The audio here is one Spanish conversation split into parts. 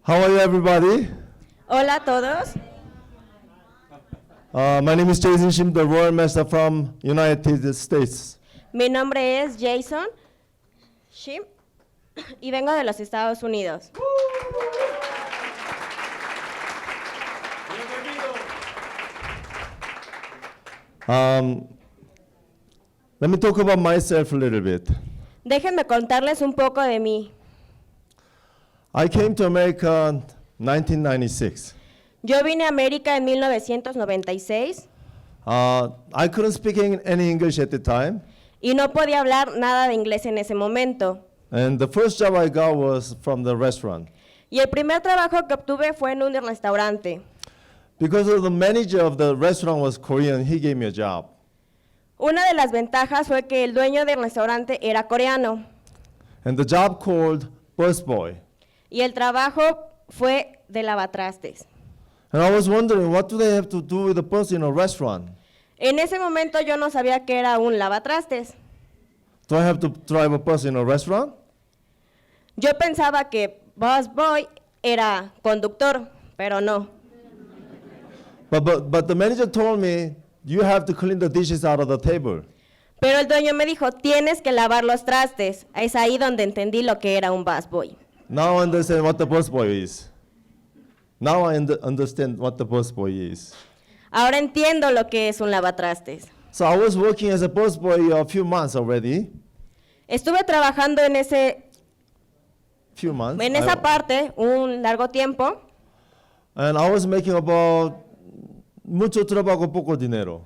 How are you, everybody? Hola a todos. My name is Shim, the Royal Master from United States. Mi nombre es Jason Shim y vengo de los Estados Unidos. Let me talk about myself a little bit. Déjenme contarles un poco de mí. I came to America in 1996. Yo vine a América en 1996 I couldn't speak any English at the time, y no podía hablar nada de inglés en ese momento. and the first job I got was from the restaurant. Y el primer trabajo que obtuve fue en un restaurante. Because of the manager of the restaurant was Korean, he gave me a job. Una de las ventajas fue que el dueño del restaurante era coreano And the job called busboy. y el trabajo fue de lavatrastes. And I was wondering, what do they have to do with a bus in a restaurant? En ese momento yo no sabía que era un lavatrastes. Do I have to drive a bus in a restaurant? Yo pensaba que busboy era conductor, pero no. But the manager told me, you have to clean the dishes out of the table. Pero el dueño me dijo, tienes que lavar los trastes. Es ahí donde entendí lo que era un busboy. Now I understand what the busboy is. Now I understand what the busboy is. Ahora entiendo lo que es un lavatrastes. So I was working as a busboy a few months already. Estuve trabajando en I- esa parte un largo tiempo And I was making about mucho trabajo, poco dinero.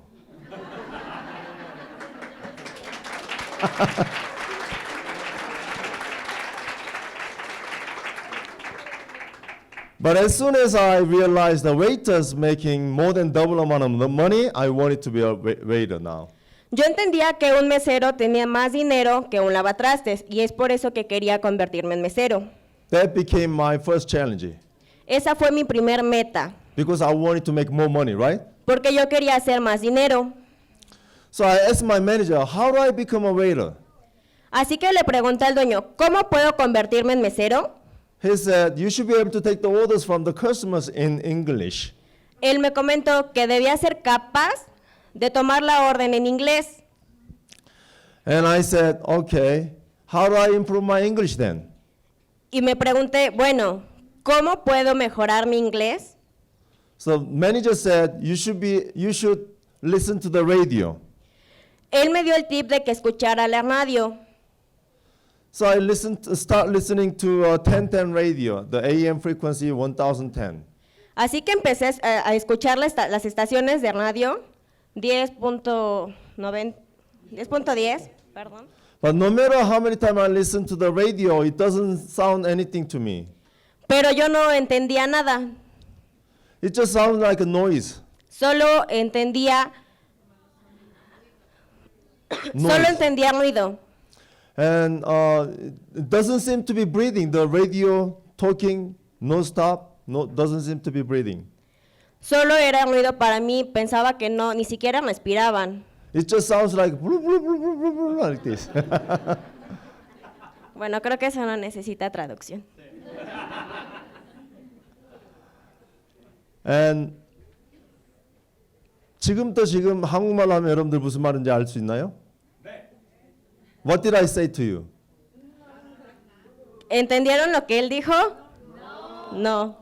But as soon as I realized the waiters making more than double amount of the money, I wanted to be a waiter now. Yo entendía que un mesero tenía más dinero que un lavatrastes y es por eso que quería convertirme en mesero. That became my first challenge Esa fue mi primer meta, because I wanted to make more money, right? porque yo quería hacer más dinero. So I asked my manager, how do I become a waiter? Así que le pregunté al dueño, ¿cómo puedo convertirme en mesero? He said, you should be able to take the orders from the customers in English. Él me comentó que debía ser capaz de tomar la orden en inglés. And I said, okay, how do I improve my English then? Y me pregunté, bueno, ¿cómo puedo mejorar mi inglés? So manager said, you should listen to the radio. Él me dio el tip de que escuchara la radio. So I start listening to 1010 radio, the AM frequency 1010. Así que empecé a escuchar las estaciones de radio 10.10, perdón. But no matter how many times I listen to the radio, it doesn't sound anything to me. Pero yo no entendía nada, It just sounds like a noise. solo entendía ruido. And it doesn't seem to be breathing. The radio talking non-stop, doesn't seem to be breathing. Solo era ruido para mí, pensaba que no, ni siquiera respiraban. It just sounds like like this. Bueno, creo que eso no necesita traducción. And 지금 한국말로 하면 여러분들 무슨 말인지 알 수 있나요? What did I say to you? ¿Entendieron lo que él dijo? No.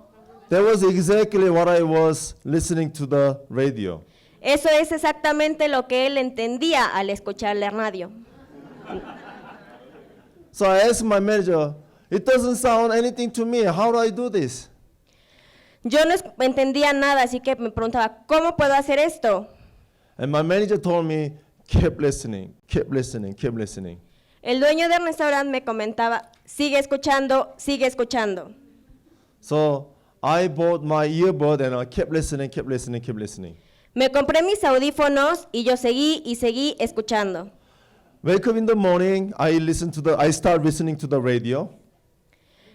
That was exactly what I was listening to the radio. Eso es exactamente lo que él entendía al escuchar la radio. So I asked my manager, it doesn't sound anything to me. How do I do this? Yo no entendía nada, así que me preguntaba, ¿cómo puedo hacer esto? And my manager told me, keep listening, keep listening, keep listening. El dueño del restaurante me comentaba, sigue escuchando, sigue escuchando. So I bought my earbud and I kept listening, kept listening, kept listening. Me compré mis audífonos y yo seguí y seguí escuchando. Wake up in the morning, I start listening to the radio.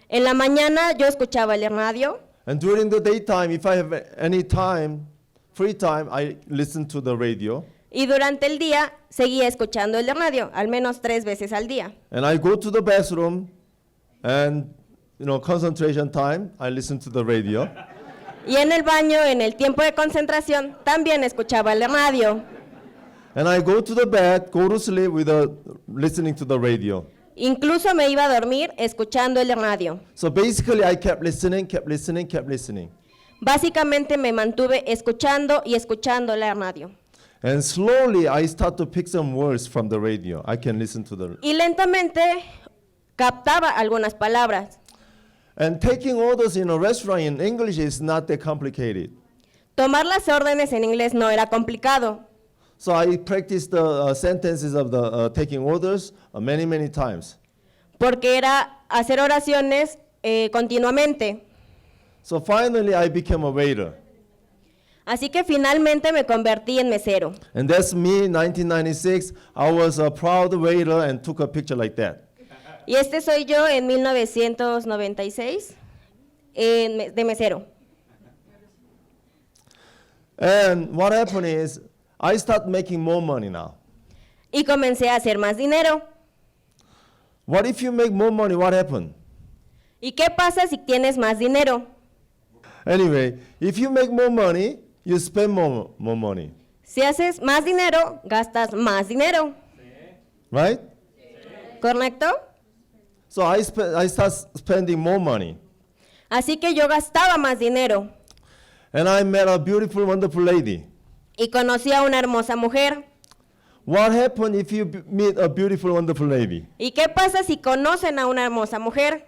En la mañana yo escuchaba el radio And during the daytime, if I have any time, free time, I listen to the radio. y durante el día seguía escuchando el radio, al menos 3 veces al día. And I go to the bathroom and concentration time, I listen to the radio. Y en el baño, en el tiempo de concentración, también escuchaba el radio. And I go to the bed, go to sleep with listening to the radio. Incluso me iba a dormir escuchando el radio. So basically, I kept listening, kept listening, kept listening. Básicamente me mantuve escuchando y escuchando la radio. And slowly, I start to pick some words from the radio. I can listen to the... Y lentamente captaba algunas palabras. And taking orders in a restaurant in English is not that complicated. Tomar las órdenes en inglés no era complicado. So I practiced the sentences of the taking orders many, many times. Porque era hacer oraciones continuamente. So finally, I became a waiter. Así que finalmente me convertí en mesero. And that's me, 1996. I was a proud waiter and took a picture like that. Y este soy yo en 1996 de mesero. And what happened is, I start making more money now. Y comencé a hacer más dinero. What if you make more money? What happened? ¿Y qué pasa si tienes más dinero? Anyway, if you make more money, you spend more money, Si haces más dinero, gastas más dinero. right? ¿Correcto? So I start spending more money. Así que yo gastaba más dinero. And I met a beautiful, wonderful lady. Y conocí a una hermosa mujer. What happened if you meet a beautiful, wonderful lady? ¿Y qué pasa si conocen a una hermosa mujer?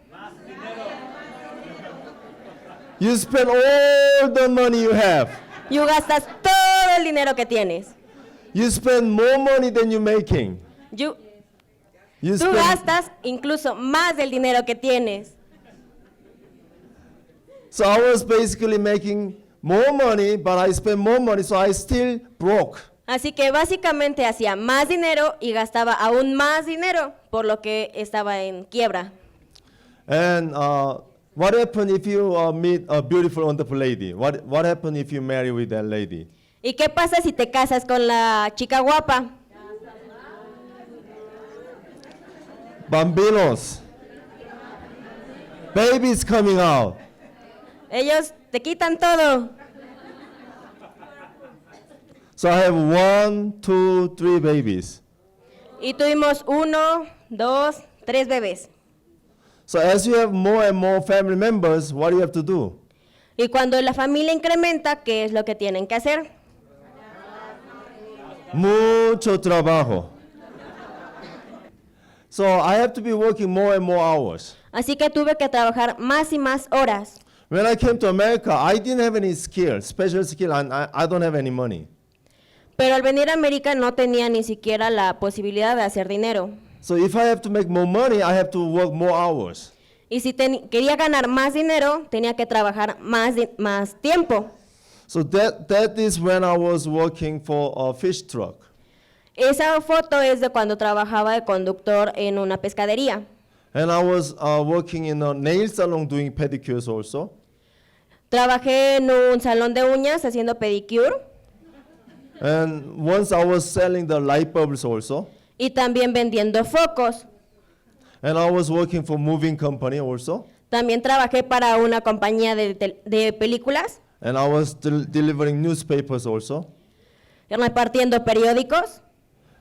You spend all the money you have. Y gastas todo el dinero que tienes. You spend more money than you're making. You- You Tú spend, gastas incluso más del dinero que tienes. so I was basically making more money, but I spent more money, so I still broke. Así que básicamente hacía más dinero y gastaba aún más dinero, por lo que estaba en quiebra. And what happened if you meet a beautiful, wonderful lady? What happened if you marry with that lady? ¿Y qué pasa si te casas con la chica guapa? Bambinos. Babies coming out. Ellos te quitan todo. So I have 1, 2, 3 babies. Y tuvimos 1, 2, 3 bebés. So as you have more and more family members, what do you have to do? Y cuando la familia incrementa, ¿qué es lo que tienen que hacer? Mucho trabajo. So I have to be working more and more hours. Así que tuve que trabajar más y más horas. When I came to America, I didn't have any skill, special skill, and I don't have any money. Pero al venir a América no tenía ni siquiera la posibilidad de hacer dinero. So if I have to make more money, I have to work more hours. Y si quería ganar más dinero, tenía que trabajar más tiempo. So that is when I was working for a fish truck. Esa foto es de cuando trabajaba de conductor en una pescadería. And I was working in a nail salon doing pedicures also. Trabajé en un salón de uñas haciendo pedicure And once I was selling the light bulbs also. y también vendiendo focos. And I was working for moving company also. También trabajé para una compañía de películas, And I was delivering newspapers also. repartiendo periódicos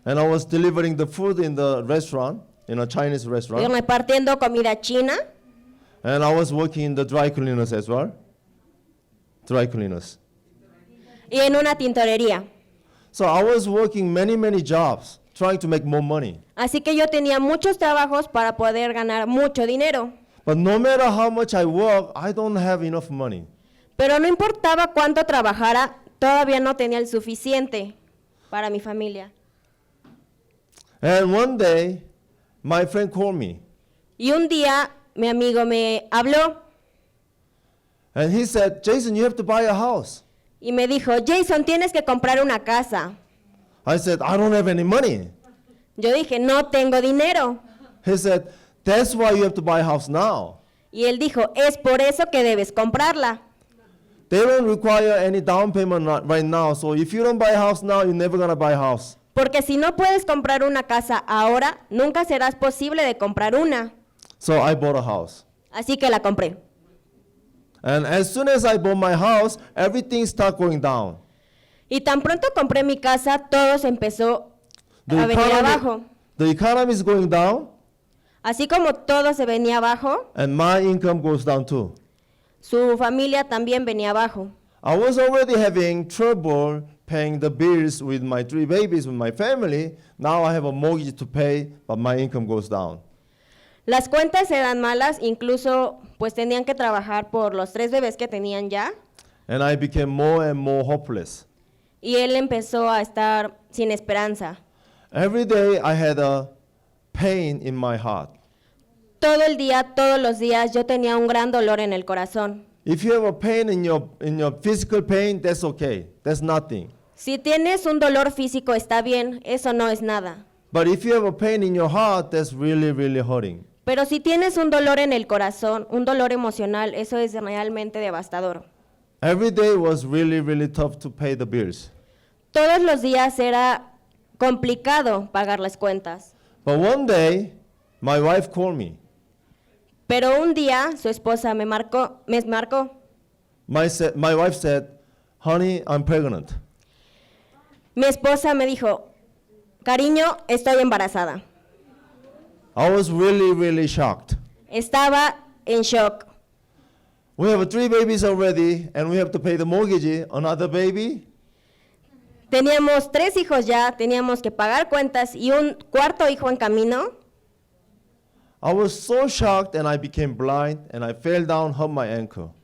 And I was delivering the food in the restaurant, in a Chinese y restaurant. repartiendo comida china. And I was working in the dry cleaners as well. Dry cleaners. Y en una tintorería. So I was working many, many jobs, trying to make more money. Así que yo tenía muchos trabajos para poder ganar mucho dinero. But no matter how much I work, I don't have enough money. Pero no importaba cuánto trabajara, todavía no tenía el suficiente para mi familia. And one day, my friend called me. Y un día mi amigo me habló And he said, Jason, you have to buy a house. y me dijo, Jason, tienes que comprar una casa. I said, I don't have any money. Yo dije, no tengo dinero. He said, that's why you have to buy a house now. Y él dijo, es por eso que debes comprarla. They don't require any down payment right now. So if you don't buy a house now, you're never going to buy a house. Porque si no puedes comprar una casa ahora, nunca serás posible de comprar una. So I bought a house. Así que la compré. And as soon as I bought my house, everything started going down. Y tan pronto compré mi casa, todo se empezó a venir abajo. The economy is going down, Así como todo se venía abajo, and my income goes down too. su familia también venía abajo. I was already having trouble paying the bills with my 3 babies, with my family. Now I have a mortgage to pay, but my income goes down. Las cuentas eran malas, incluso pues tenían que trabajar por los 3 bebés que tenían ya. And I became more and more hopeless. Y él empezó a estar sin esperanza. Every day I had a pain in my heart. Todo el día, todos los días, yo tenía un gran dolor en el corazón. If you have a pain in your physical pain, that's okay. That's nothing. Si tienes un dolor físico, está bien, eso no es nada. But if you have a pain in your heart, that's really, really hurting. Pero si tienes un dolor en el corazón, un dolor emocional, eso es realmente devastador. Every day was really, really tough to pay the bills. Todos los días era complicado pagar las cuentas. But one day, my wife called me. Pero un día su esposa me marcó. My wife said, honey, I'm pregnant. Mi esposa me dijo, cariño, estoy embarazada. I was really, really shocked. Estaba en shock. We have 3 babies already, and we have to pay the mortgage. Another baby? Teníamos 3 hijos ya, teníamos que pagar cuentas y un 4.º hijo en camino. I was so shocked, and I became blind, and I fell down, hurt my ankle.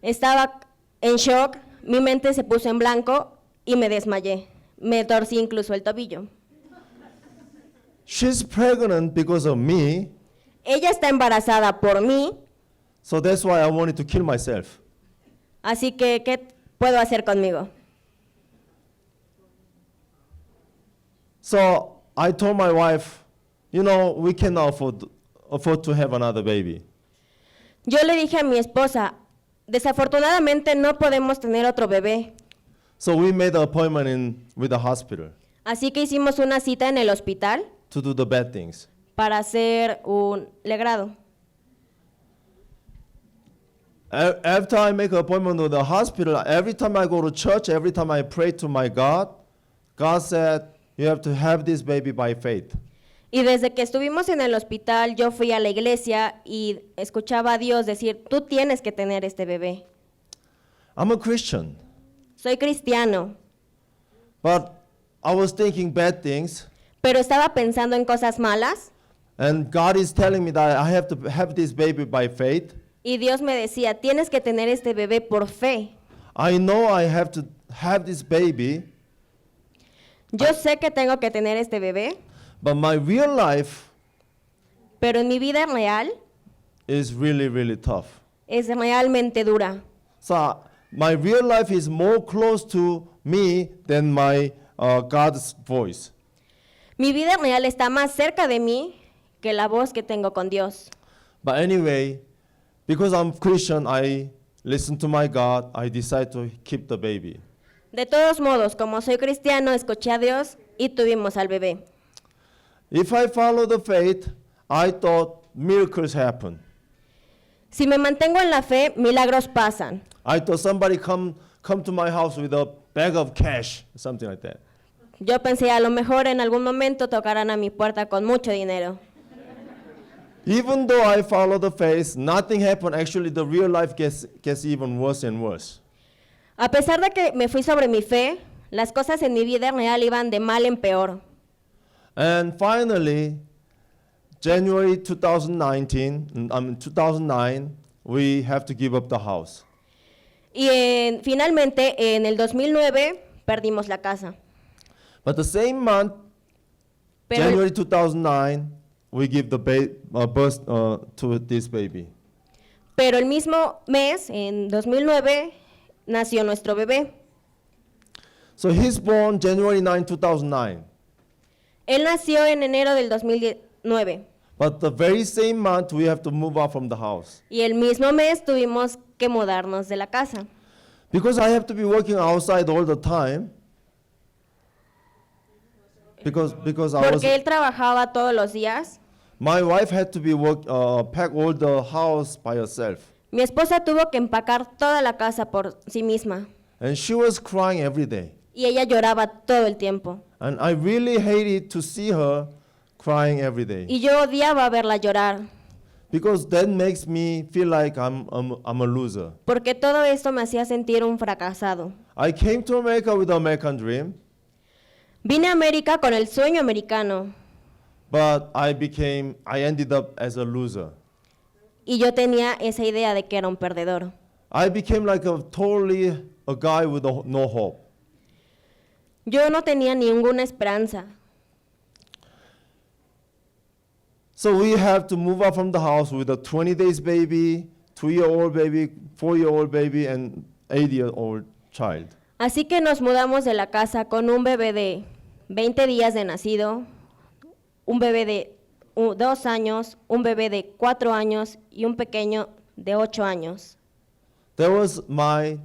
Estaba en shock, mi mente se puso en blanco y me desmayé. Me torcí incluso el tobillo. She's pregnant because of me, Ella está embarazada por mí, so that's why I wanted to kill myself. así que ¿qué puedo hacer conmigo? So I told my wife, you know, we cannot afford to have another baby. Yo le dije a mi esposa, desafortunadamente no podemos tener otro bebé, So we made an appointment with the hospital así que hicimos una cita en el hospital to do the bad things. para hacer un legrado. After I make an appointment with the hospital, every time I go to church, every time I pray to my God, God said, you have to have this baby by faith. Y desde que estuvimos en el hospital, yo fui a la iglesia y escuchaba a Dios decir, tú tienes que tener este bebé. I'm a Christian, Soy cristiano, but I was thinking bad things, pero estaba pensando en cosas malas and God is telling me that I have to have this baby by faith. y Dios me decía, tienes que tener este bebé por fe. I know I have to have this baby, Yo sé que tengo que tener este bebé, but my real life pero en mi vida real is really, really tough. es realmente dura. So my real life is more close to me than my God's voice. Mi vida real está más cerca de mí que la voz que tengo con Dios. But anyway, because I'm Christian, I listen to my God. I decide to keep the baby. De todos modos, como soy cristiano, escuché a Dios y tuvimos al bebé. If I follow the faith, I thought miracles happen. Si me mantengo en la fe, milagros pasan. I thought somebody come to my house with a bag of cash, something like that. Yo pensé, a lo mejor en algún momento tocarán a mi puerta con mucho dinero. Even though I follow the faith, nothing happened. Actually, the real life gets even worse and worse. A pesar de que me fui sobre mi fe, las cosas en mi vida real iban de mal en peor. And finally, January 2009, we have to give up the house. Y finalmente, en el 2009, perdimos la casa. But the same month, Pero, January 2009, we give the birth to this baby. pero el mismo mes, en 2009, nació nuestro bebé. So he's born January 9, 2009. Él nació en enero del 2009. But the very same month, we have to move out from the house. Y el mismo mes tuvimos que mudarnos de la casa. Because I have to be working outside all the time. Because I was, Porque él trabajaba todos los días. My wife had to pack all the house by herself. Mi esposa tuvo que empacar toda la casa por sí misma And she was crying every day. y ella lloraba todo el tiempo. And I really hated to see her crying every day. Y yo odiaba verla llorar, Because that makes me feel like I'm a loser. porque todo esto me hacía sentir un fracasado. I came to America with the American dream, Vine a América con el sueño americano but I ended up as a loser. y yo tenía esa idea de que era un perdedor. I became like a guy with no hope. Yo no tenía ninguna esperanza. So we have to move out from the house with a 20 days baby, 2-year-old baby, 4-year-old baby, and 8-year-old child. Así que nos mudamos de la casa con un bebé de 20 días de nacido, un bebé de 2 años, un bebé de 4 años y un pequeño de 8 años. That was my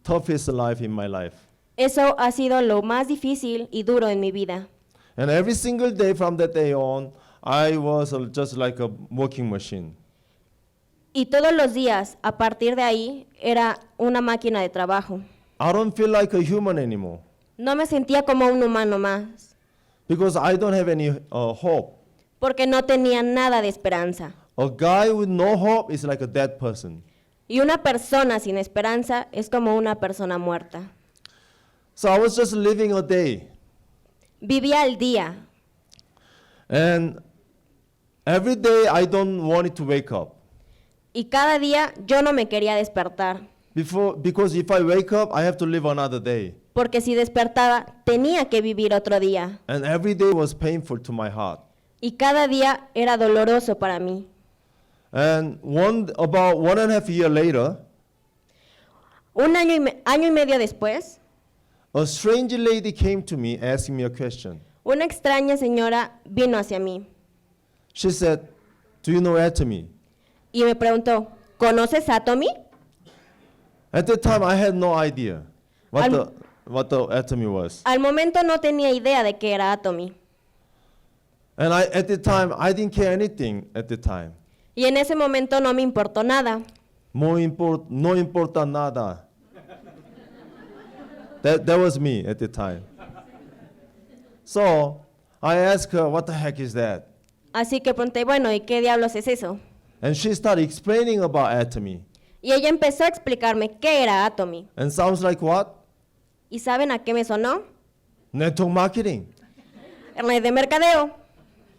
toughest life in my life. Eso ha sido lo más difícil y duro en mi vida. And every single day from that day on, I was just like a working machine. Y todos los días, a partir de ahí, era una máquina de trabajo. I don't feel like a human anymore No me sentía como un humano más, because I don't have any hope. porque no tenía nada de esperanza. A guy with no hope is like a dead person. Y una persona sin esperanza es como una persona muerta. So I was just living a day. Vivía al día. And every day I don't want it to wake up. Y cada día yo no me quería despertar, Because if I wake up, I have to live another day. porque si despertaba tenía que vivir otro día. And every day was painful to my heart. Y cada día era doloroso para mí. And about 1.5 years later, Un año y medio después, a strange lady came to me asking me a question. una extraña señora vino hacia mí She said, "Do you know Atomy?" y me preguntó, ¿conoces Atomy? At that time, I had no idea Al- what the Atomy was. Al momento no tenía idea de qué era Atomy. And at the time, I didn't care anything at the time. Y en ese momento no me importó nada. No importa nada. That was me at the time. So I asked her, "What the heck is that?" Así que pregunté, bueno, ¿y qué diablos es eso? And she started explaining about Atomy. Y ella empezó a explicarme qué era Atomy. And sounds like what? ¿Y saben a qué me sonó? Network marketing. Red de mercadeo.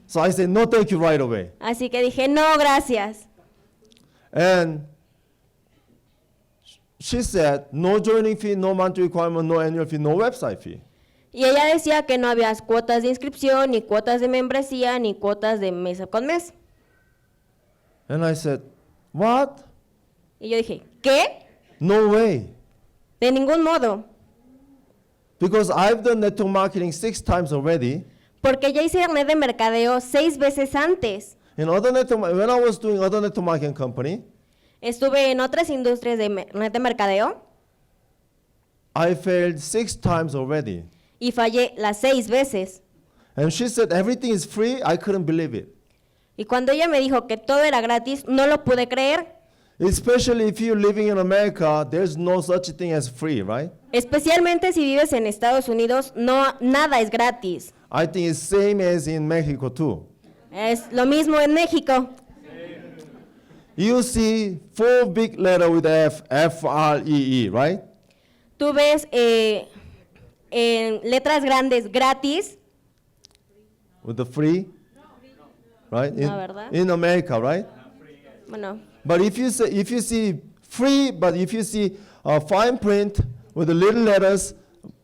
So I said, "No, thank you," right away. Así que dije, no, gracias. And she said, "No joining fee, no monthly requirement, no annual fee, no website fee." Y ella decía que no había cuotas de inscripción, ni cuotas de membresía, ni cuotas de mes con mes. And I said, "What? Y yo dije, ¿qué? No way. De ningún modo. Because I've done network marketing 6 times already. Porque ya hice red de mercadeo 6 veces antes. When I was doing other network marketing company, Estuve en otras industrias de red de mercadeo I failed 6 times already. y fallé las 6 veces. And she said everything is free. I couldn't believe it. Y cuando ella me dijo que todo era gratis, no lo pude creer. Especially if you're living in America, there's no such thing as free, right? Especialmente si vives en Estados Unidos, no, nada es gratis. I think it's same as in Mexico too. Es lo mismo en México. You see 4 big letters with F-R-E-E, right? Tú ves en letras grandes gratis, With the free, right? No, ¿verdad? In America, right? bueno, But if you see free, but if you see fine print with the little letters,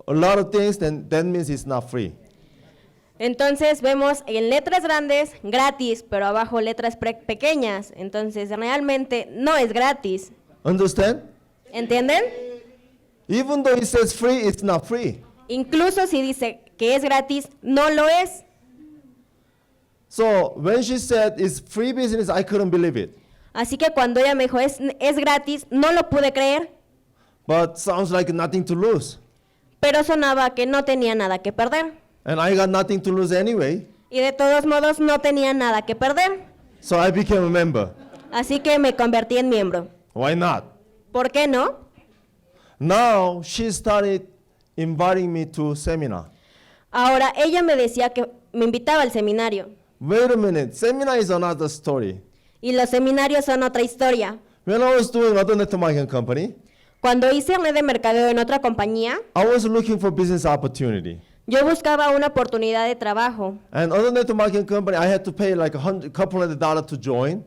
a lot of things, then that means it's not free. entonces vemos en letras grandes gratis, pero abajo letras pequeñas, entonces realmente no es gratis. Understand? ¿Entienden? Even though it says free, it's not free. Incluso si dice que es gratis, no lo es. So when she said it's free business, I couldn't believe it. Así que cuando ella me dijo es gratis, no lo pude creer, But sounds like nothing to lose. pero sonaba que no tenía nada que perder. And I got nothing to lose anyway. Y de todos modos no tenía nada que perder. So I became a member. Así que me convertí en miembro. Why not? ¿Por qué no? Now she started inviting me to seminar. Ahora ella me decía que me invitaba al seminario. Wait a minute, seminar is another story. Y los seminarios son otra historia. When I was doing other network marketing company, Cuando hice red de mercadeo en otra compañía, I was looking for business opportunity. yo buscaba una oportunidad de trabajo. And other network marketing company, I had to pay like couple $100 to join.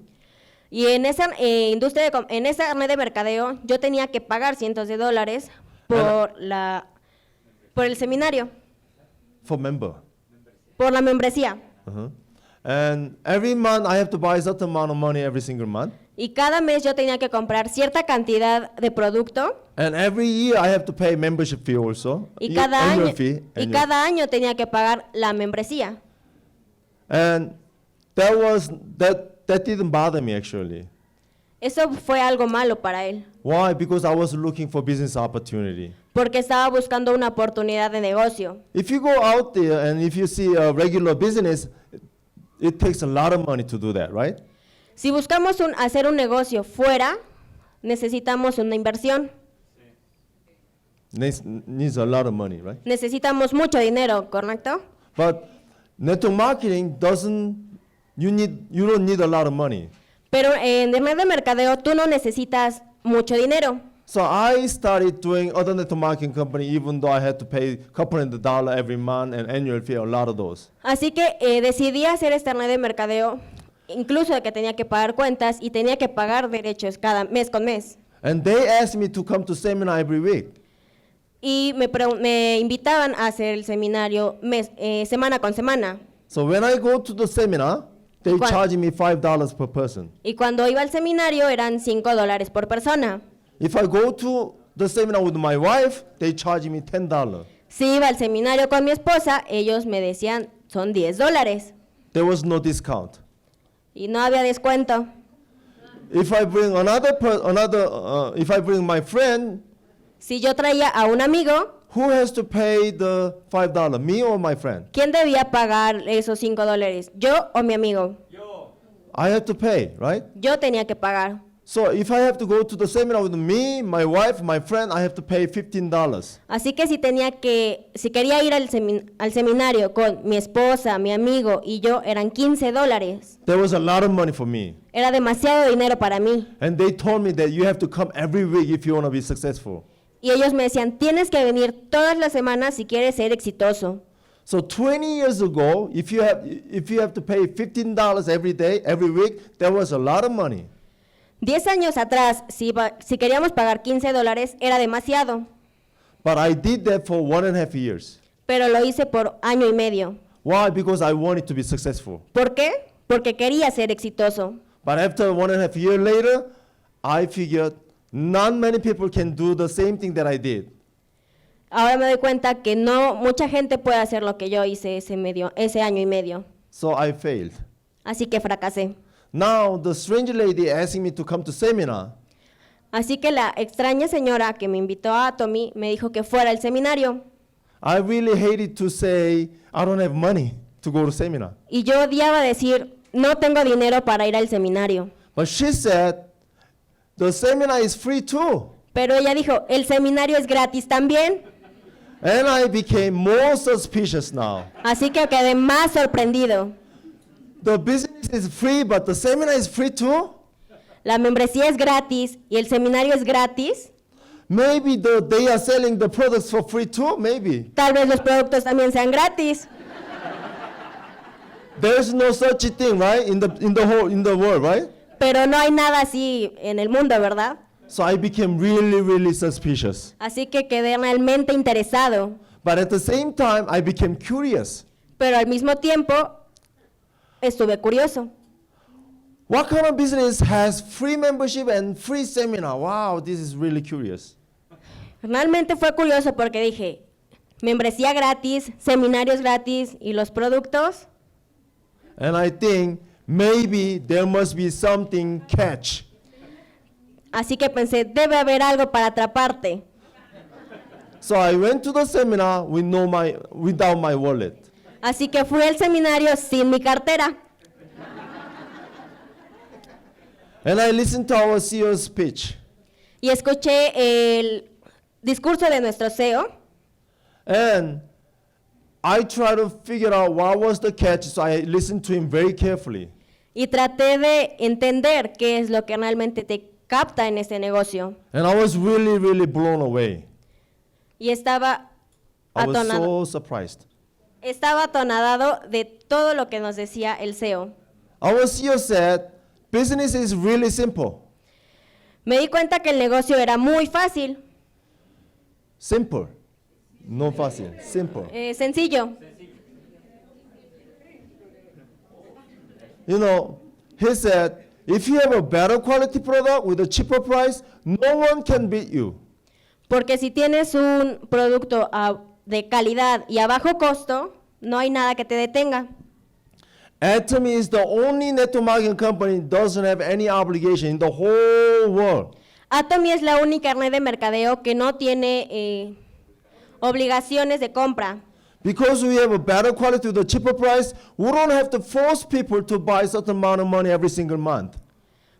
Y en esa en esa red de mercadeo, yo tenía que pagar cientos de dólares por el seminario, For member. por la membresía. Uh-huh. And every month I have to buy a certain amount of money every single month. Y cada mes yo tenía que comprar cierta cantidad de producto. And every year I have to pay membership fee also. Y cada Annual año, fee, y annual. cada año tenía que pagar la membresía. And that didn't bother me actually. Eso fue algo malo para él, Why? Because I was looking for business opportunity. porque estaba buscando una oportunidad de negocio. If you go out there and if you see a regular business, it takes a lot of money to do that, right? Si buscamos hacer un negocio fuera, necesitamos una inversión. Needs a lot of money, right? Necesitamos mucho dinero, ¿correcto? But network marketing you don't need a lot of money. Pero en el red de mercadeo tú no necesitas mucho dinero. So I started doing other network marketing company even though I had to pay a couple $100 every month and annual fee, a lot of those. Así que decidí hacer esta red de mercadeo, incluso de que tenía que pagar cuentas y tenía que pagar derechos cada mes con mes. And they asked me to come to seminar every week. Y me invitaban a hacer el seminario semana con semana. So when I go to the seminar, they ¿Cuál? charge me $5 per person. Y cuando iba al seminario eran $5 por persona. If I go to the seminar with my wife, they charge me $10. Si iba al seminario con mi esposa, ellos me decían, son $10. There was no discount. Y no había descuento. If I bring if I bring my friend, Si yo traía a un amigo, who has to pay the $5? Me or my friend? ¿quién debía pagar esos $5? ¿Yo o mi amigo? I have to pay, right? Yo tenía que pagar. So if I have to go to the seminar with me, my wife, my friend, I have to pay $15. Así que si quería ir al seminario con mi esposa, mi amigo y yo, eran $15. There was a lot of money for me. Era demasiado dinero para mí. And they told me that you have to come every week if you want to be successful. Y ellos me decían, tienes que venir todas las semanas si quieres ser exitoso. So 20 years ago, if you have to pay $15 every day, every week, that was a lot of money. 10 años atrás, si queríamos pagar $15, era demasiado. But I did that for 1.5 years. Pero lo hice por año y medio. Why? Because I wanted to be successful. ¿Por qué? Porque quería ser exitoso. But after 1.5 years later, I figured not many people can do the same thing that I did. Ahora me doy cuenta que no mucha gente puede hacer lo que yo hice ese año y medio. So I failed. Así que fracasé. Now the strange lady asking me to come to seminar, Así que la extraña señora que me invitó a Atomy me dijo que fuera al seminario. I really hated to say I don't have money to go to seminar. Y yo odiaba decir, no tengo dinero para ir al seminario. But she said, the seminar is free too. Pero ella dijo, el seminario es gratis también. And I became more suspicious now. Así que quedé más sorprendido. The business is free, but the seminar is free too? La membresía es gratis y el seminario es gratis. Maybe they are selling the products for free too, maybe. Tal vez los productos también sean gratis. There's no such a thing, right? In the world, right? Pero no hay nada así en el mundo, ¿verdad? So I became really, really suspicious. Así que quedé realmente interesado. But at the same time, I became curious. Pero al mismo tiempo, estuve curioso. What kind of business has free membership and free seminar? Wow, this is really curious. Realmente fue curioso porque dije, membresía gratis, seminarios gratis y los productos. And I think maybe there must be something catch. Así que pensé, debe haber algo para atraparte. So I went to the seminar without my wallet. Así que fui al seminario sin mi cartera And I listened to our CEO's speech. y escuché el discurso de nuestro CEO And I tried to figure out what was the catch, so I listened to him very carefully. y traté de entender qué es lo que realmente te capta en este negocio. And I was really, really blown away. Y estaba I was atonado, so surprised. estaba atonadado de todo lo que nos decía el CEO. Our CEO said, business is really simple. Me di cuenta que el negocio era muy fácil, Simple. No fácil. Simple. sencillo. You know, he said, if you have a better quality product with a cheaper price, no one can beat you. Porque si tienes un producto de calidad y a bajo costo, no hay nada que te detenga. Atomy is the only network marketing company that doesn't have any obligation in the whole world. Atomy es la única red de mercadeo que no tiene obligaciones de compra. Because we have a better quality with a cheaper price, we don't have to force people to buy a certain amount of money every single month.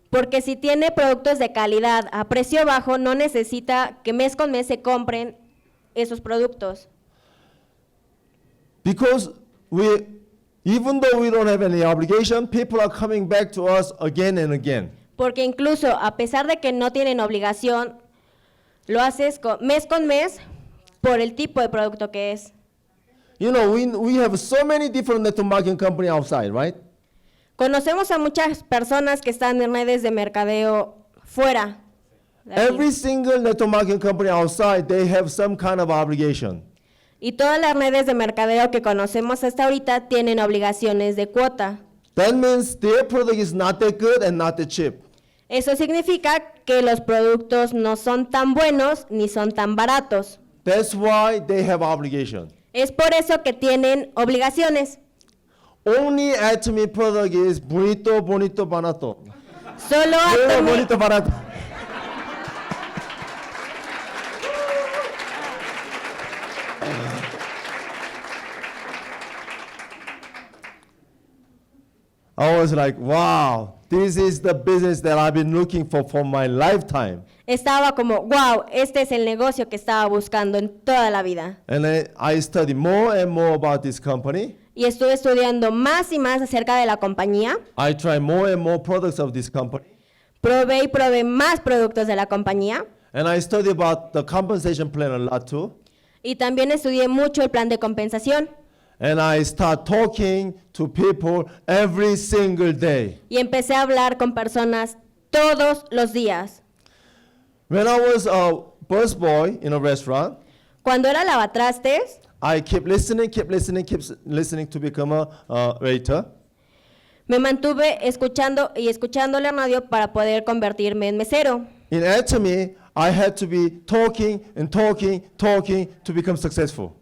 Porque si tiene productos de calidad a precio bajo, no necesita que mes con mes se compren esos productos. Because even though we don't have any obligation, people are coming back to us again and again. Porque incluso a pesar de que no tienen obligación, lo haces mes con mes por el tipo de producto que es. You know, we have so many different network marketing companies outside, right? Conocemos a muchas personas que están en redes de mercadeo fuera. de aquí. Every single network marketing company outside, they have some kind of obligation. Y todas las redes de mercadeo que conocemos hasta ahorita tienen obligaciones de cuota. That means their product is not that good and not that cheap. Eso significa que los productos no son tan buenos ni son tan baratos. That's why they have obligation. Es por eso que tienen obligaciones. Only Atomy product is bonito, bonito, barato. Solo Bueno, Atomy, bonito, barato. I was like, wow, this is the business that I've been looking for my lifetime. estaba como, wow, este es el negocio que estaba buscando en toda la vida. And I studied more and more about this company. Y estuve estudiando más y más acerca de la compañía. I tried more and more products of this company. Probé y probé más productos de la compañía. And I studied about the compensation plan a lot too. Y también estudié mucho el plan de compensación. And I start talking to people every single day. Y empecé a hablar con personas todos los días. When I was a busboy in a restaurant, Cuando era lavatrastes, I kept listening to become a waiter. me mantuve escuchando y escuchando la radio para poder convertirme en mesero. In Atomy, I had to be talking to become successful.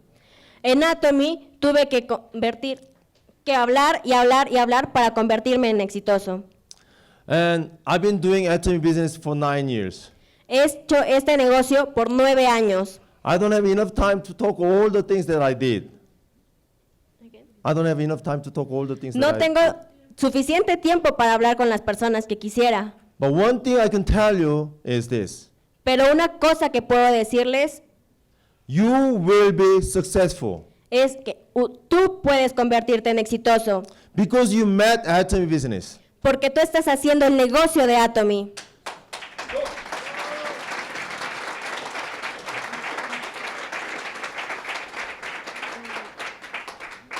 En Atomy tuve que hablar y hablar y hablar para convertirme en exitoso. And I've been doing Atomy business for 9 years. He hecho este negocio por 9 años. I don't have enough time to talk all the things that I did. I don't have enough time to talk all the things No that I tengo suficiente tiempo para hablar con las personas que quisiera. But one thing I can tell you is this. Pero una cosa que puedo decirles You will be successful es que tú puedes convertirte en exitoso because you met Atomy business. porque tú estás haciendo el negocio de Atomy.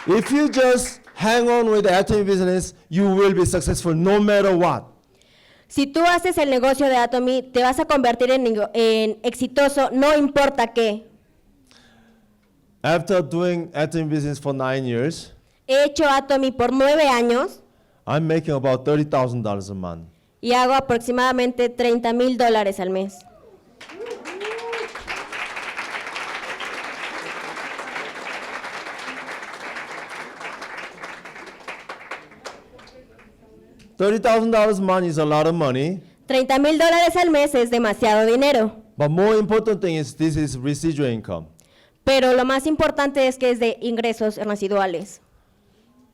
If you just hang on with the Atomy business, you will be successful no matter what. Si tú haces el negocio de Atomy, te vas a convertir en exitoso, no importa qué. After doing Atomy business for 9 years, He hecho Atomy por 9 años I'm making about $30,000 a month. y hago aproximadamente $30,000 al mes. $30,000 a month is a lot of money, $30,000 al mes es demasiado dinero, but more important thing is this is residual income. pero lo más importante es que es de ingresos residuales.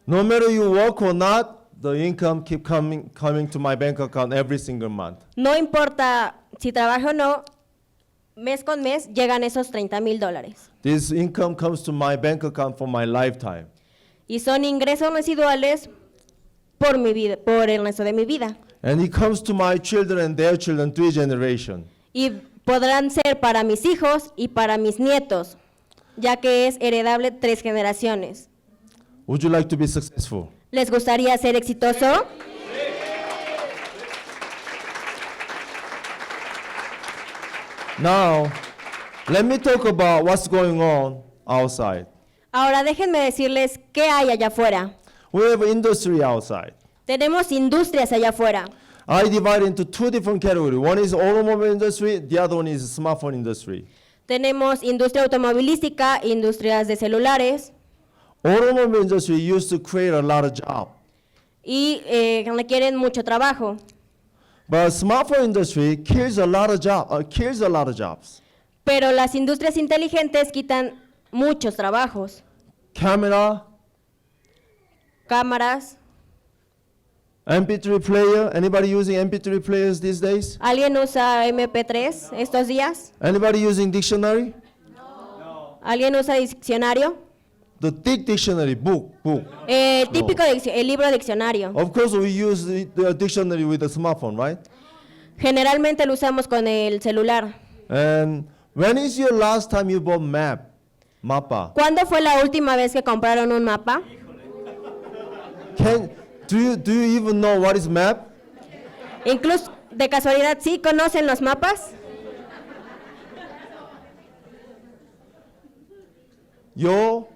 No matter you work or not, the income keep coming to my bank account every single month. No importa si trabajo o no, mes con mes llegan esos $30,000. This income comes to my bank account for my lifetime. Y son ingresos residuales por mi vida, por el resto de mi vida. And it comes to my children and their children, 3 generations. Y podrán ser para mis hijos y para mis nietos, ya que es heredable 3 generaciones. Would you like to be successful? ¿Les gustaría ser exitoso? Now, let me talk about what's going on outside. Ahora déjenme decirles qué hay allá afuera. We have industry outside. Tenemos industrias allá afuera. I divide into 2 different categories. One is automobile industry, the other one is smartphone industry. Tenemos industria automovilística, industrias de celulares Automobile industry used to create a lot of jobs. y requieren mucho trabajo. But smartphone industry kills a lot of jobs. Pero las industrias inteligentes quitan muchos trabajos. Camera, Cámaras. MP3 player. Anybody using MP3 players these days? ¿Alguien usa MP3 estos días? Anybody using dictionary? ¿Alguien usa diccionario? The thick dictionary, book. El típico el libro diccionario. Of course, we use the dictionary with the smartphone, right? Generalmente lo usamos con el celular. And when is your last time you bought mapa? ¿Cuándo fue la última vez que compraron un mapa? Do you even know what is map? Incluso, de casualidad, ¿sí conocen los mapas? Yo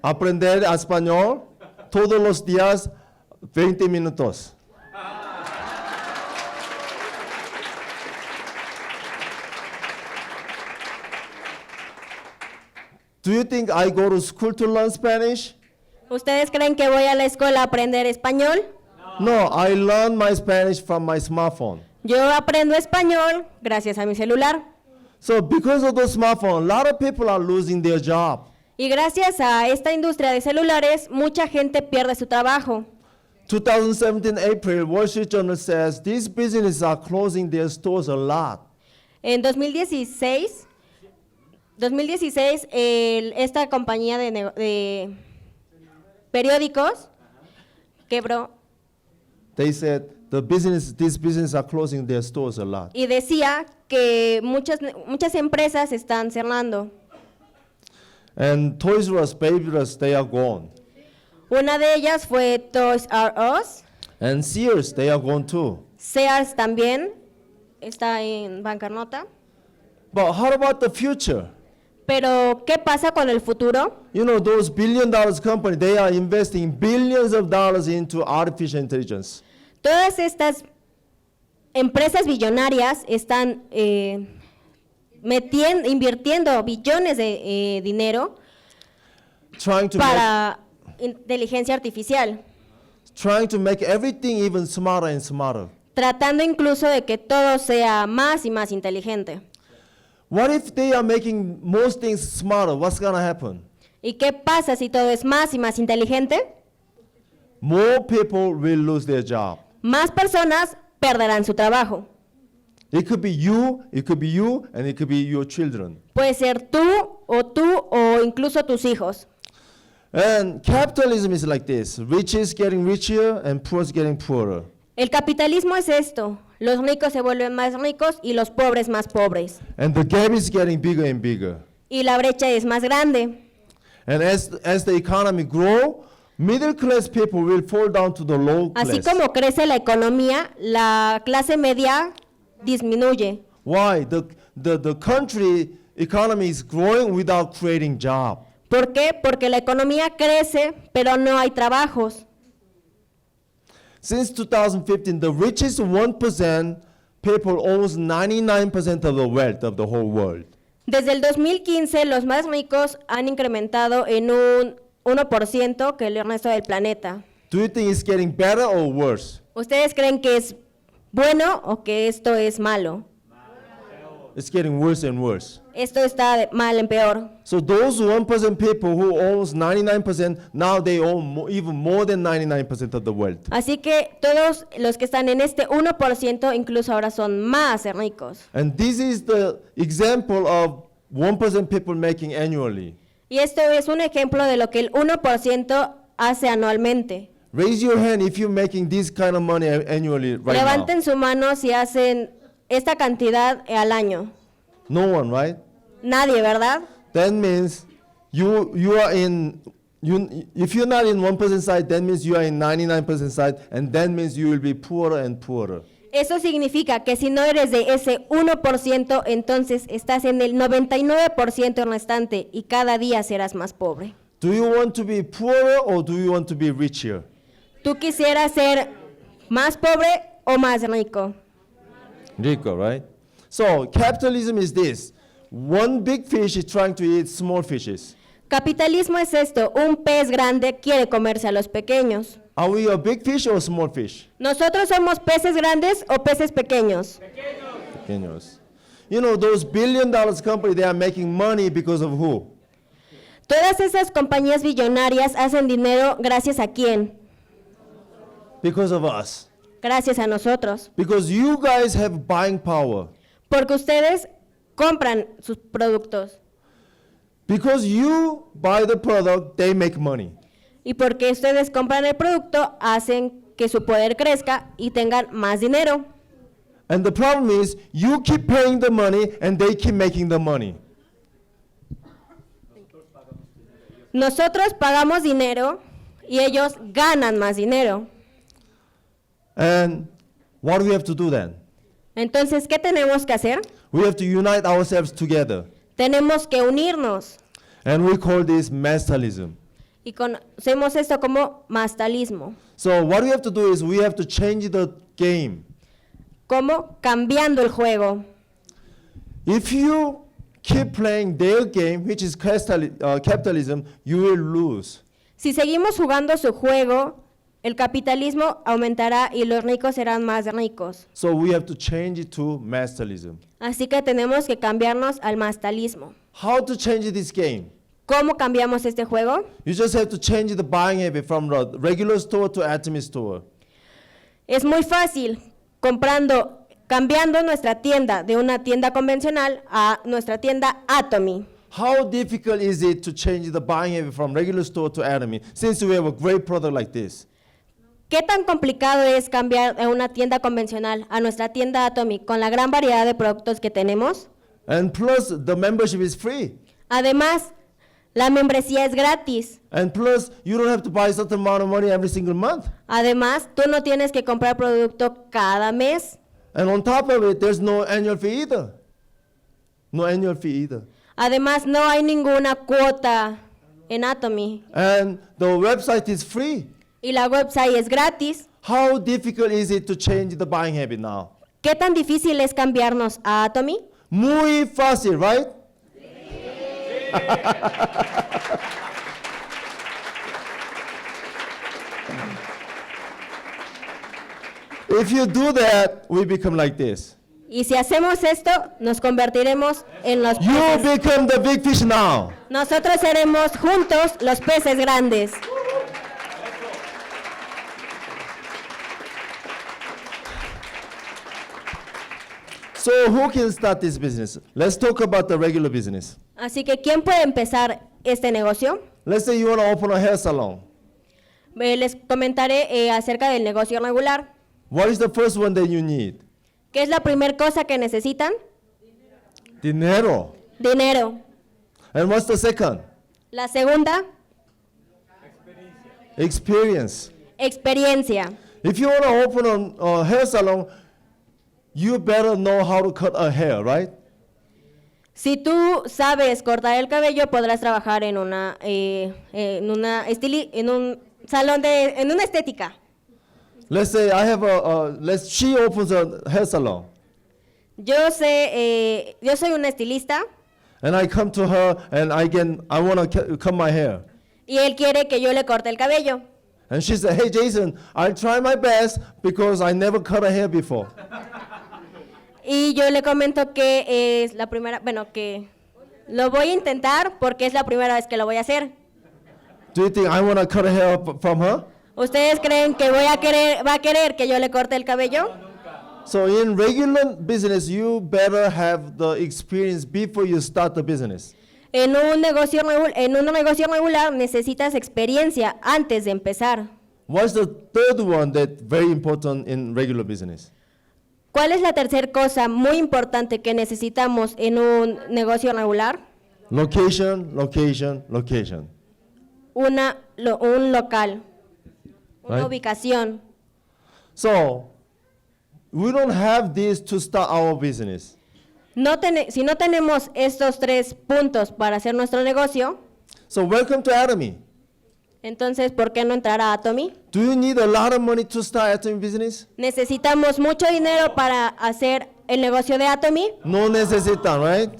aprender español todos los días 20 minutos. Do you think I go to school to learn Spanish? ¿Ustedes creen que voy a la escuela a aprender español? No, I learn my Spanish from my smartphone. Yo aprendo español gracias a mi celular. So because of the smartphone, a lot of people are losing their job. Y gracias a esta industria de celulares, mucha gente pierde su trabajo. 2017 April, Wall Street Journal says these businesses are closing their stores a lot. En 2016, esta compañía de periódicos quebró They said these businesses are closing their stores a lot. y decía que muchas empresas están cerrando. And Toys R Us, Baby R Us, they are gone. Una de ellas fue Toys R Us. And Sears, they are gone too. Sears también está en bancarrota. But how about the future? Pero, ¿qué pasa con el futuro? You know, those $1 billion companies, they are investing billions of dollars into artificial intelligence. Todas estas empresas billonarias están invirtiendo billones de dinero para inteligencia artificial. Trying to make everything even smarter and smarter. Tratando incluso de que todo sea más y más inteligente. What if they are making most things smarter? What's going to happen? ¿Y qué pasa si todo es más y más inteligente? More people will lose their job. Más personas perderán su trabajo. It could be you, and it could be your children. Puede ser tú o incluso tus hijos. And capitalism is like this. Rich is getting richer and poor is getting poorer. El capitalismo es esto. Los ricos se vuelven más ricos y los pobres más pobres. And the gap is getting bigger and bigger. Y la brecha es más grande. And as the economy grows, middle class people will fall down to the low class. Así como crece la economía, la clase media disminuye. Why? The country economy is growing without creating jobs. ¿Por qué? Porque la economía crece, pero no hay trabajos. Since 2015, the richest 1% people almost 99% of the wealth of the whole world. Desde el 2015, los más ricos han incrementado en un 1% que el resto del planeta. Do you think it's getting better or worse? ¿Ustedes creen que es bueno o que esto es malo? It's getting worse and worse. Esto está de mal en peor. So those 1% people who owns 99%, now they own even more than 99% of the wealth. Así que todos los que están en este 1% incluso ahora son más ricos. And this is the example of 1% people making annually. Y esto es un ejemplo de lo que el 1% hace anualmente. Raise your hand if you're making this kind of money annually right Levanten su mano si hacen esta cantidad al año. now. No one, right? Nadie, ¿verdad? That means you are in, if you're not in 1% side, that means you are in 99% side, and that means you will be poorer and poorer. Eso significa que si no eres de ese 1%, entonces estás en el 99% restante y cada día serás más pobre. Do you want to be poorer or do you want to be richer? ¿Tú quisieras ser más pobre o más rico? Richer, right? So capitalism is this. One big fish is trying to eat small fishes. Capitalismo es esto, un pez grande quiere comerse a los pequeños. Are we a big fish or a small fish? ¿Nosotros somos peces grandes o peces pequeños? Pequeños. You know, those $1 billion companies, they are making money because of who? Todas esas compañías billonarias hacen dinero gracias a quién? Because of us. Gracias a nosotros. Because you guys have buying power. Porque ustedes compran sus productos. Because you buy the product, they make money. Y porque ustedes compran el producto, hacen que su poder crezca y tengan más dinero. And the problem is, you keep paying the money and they keep making the money. Nosotros pagamos dinero y ellos ganan más dinero. And what do we have to do then? Entonces, ¿qué tenemos que hacer? We have to unite ourselves together. Tenemos que unirnos. And we call this mastalism. Y conocemos esto como mastalismo. So what we have to do is we have to change the game. Como cambiando el juego. If you keep playing their game, which is capitalism, you will lose. Si seguimos jugando su juego, el capitalismo aumentará y los ricos serán más ricos. So we have to change it to mastalism. Así que tenemos que cambiarnos al mastalismo. How to change this game? ¿Cómo cambiamos este juego? You just have to change the buying habit from the regular store to Atomy store. Es muy fácil, cambiando nuestra tienda de una tienda convencional a nuestra tienda Atomy. How difficult is it to change the buying habit from regular store to Atomy since we have a great product like this? ¿Qué tan complicado es cambiar de una tienda convencional a nuestra tienda Atomy con la gran variedad de productos que tenemos? And plus, the membership is free. Además, la membresía es gratis. And plus, you don't have to buy a certain amount of money every single month. Además, tú no tienes que comprar producto cada mes. And on top of it, there's no annual fee either. No annual fee either. Además, no hay ninguna cuota en Atomy. And the website is free. Y la website es gratis. How difficult is it to change the buying habit now? ¿Qué tan difícil es cambiarnos a Atomy? Muy fácil, right? If you do that, we become like this. Y si hacemos esto, nos convertiremos en los You peces. become the big fish now. Nosotros seremos juntos los peces grandes. So who can start this business? Let's talk about the regular business. Así que, ¿quién puede empezar este negocio? Let's say you want to open a hair salon. Les comentaré acerca del negocio regular. What is the first one that you need? ¿Qué es la primera cosa que necesitan? Dinero. Dinero. And what's the second? La segunda, Experience. experiencia. If you want to open a hair salon, you better know how to cut a hair, right? Si tú sabes cortar el cabello, podrás trabajar en una estética. Let's say I have she opens a hair salon, Yo soy una estilista and I come to her and I want to cut my hair. y él quiere que yo le corte el cabello. And she said, hey Jason, I'll try my best because I never cut a hair before. Y yo le comento que es la primera, bueno, que Lo voy a intentar porque es la primera vez que lo voy a hacer. Do you think I want to cut her hair from her? ¿Ustedes creen que va a querer que yo le corte el cabello? So in regular business, you better have the experience before you start the business. En un negocio regular necesitas experiencia antes de empezar. What's the third one that's very important in regular business? ¿Cuál es la tercera cosa muy importante que necesitamos en un negocio regular? Location, location, location. Un local, una Right. ubicación. So we don't have this to start our business. Si no tenemos estos 3 puntos para hacer nuestro negocio, So welcome to Atomy. entonces, ¿por qué no entrar a Atomy? Do you need a lot of money to start Atomy business? ¿Necesitamos mucho dinero para hacer el negocio de Atomy? No necesitan, right?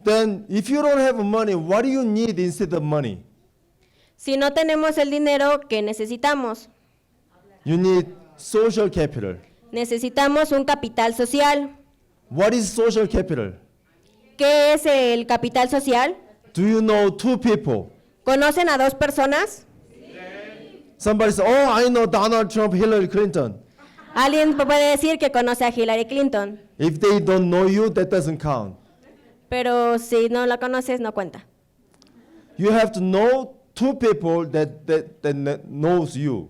Then if you don't have money, what do you need instead of money? Si no tenemos el dinero, ¿qué necesitamos? You need social capital. Necesitamos un capital social. What is social capital? ¿Qué es el capital social? Do you know 2 people? ¿Conocen a 2 personas? Somebody says, oh, I know Donald Trump, Hillary Clinton. Alguien puede decir que conoce a Hillary Clinton, If they don't know you, that doesn't count. pero si no la conoces, no cuenta. You have to know 2 people that knows you.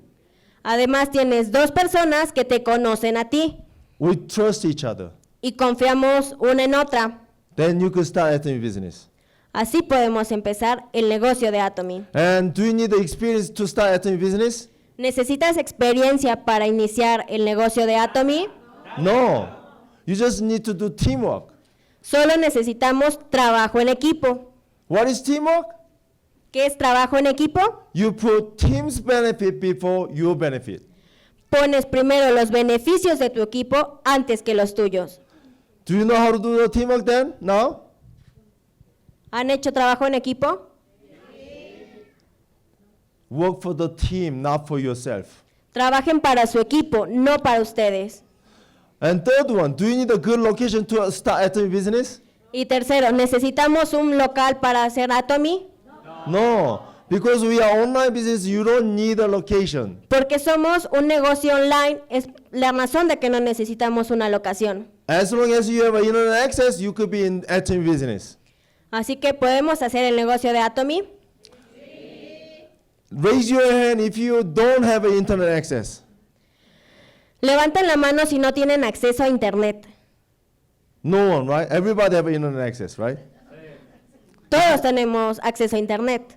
Además, tienes 2 personas que te conocen a ti We trust each other. y confiamos una en otra. Then you can start Atomy business. Así podemos empezar el negocio de Atomy. And do you need the experience to start Atomy business? ¿Necesitas experiencia para iniciar el negocio de Atomy? No. You just need to do teamwork. Solo necesitamos trabajo en equipo. What is teamwork? ¿Qué es trabajo en equipo? You put team's benefit before your benefit. Pones primero los beneficios de tu equipo antes que los tuyos. Do you know how to do the teamwork then? Now? ¿Han hecho trabajo en equipo? Work for the team, not for yourself. Trabajen para su equipo, no para ustedes. And third one, do you need a good location to start Atomy business? Y tercero, ¿necesitamos un local para hacer Atomy? No, because we are online business, you don't need a location. Porque somos un negocio online, es la razón de que no necesitamos una locación. As long as you have a internet access, you could be in Atomy business. Así que podemos hacer el negocio de Atomy. Raise your hand if you don't have a internet access. Levanten la mano si no tienen acceso a internet. No one, right? Everybody have internet access, right? Todos tenemos acceso a internet.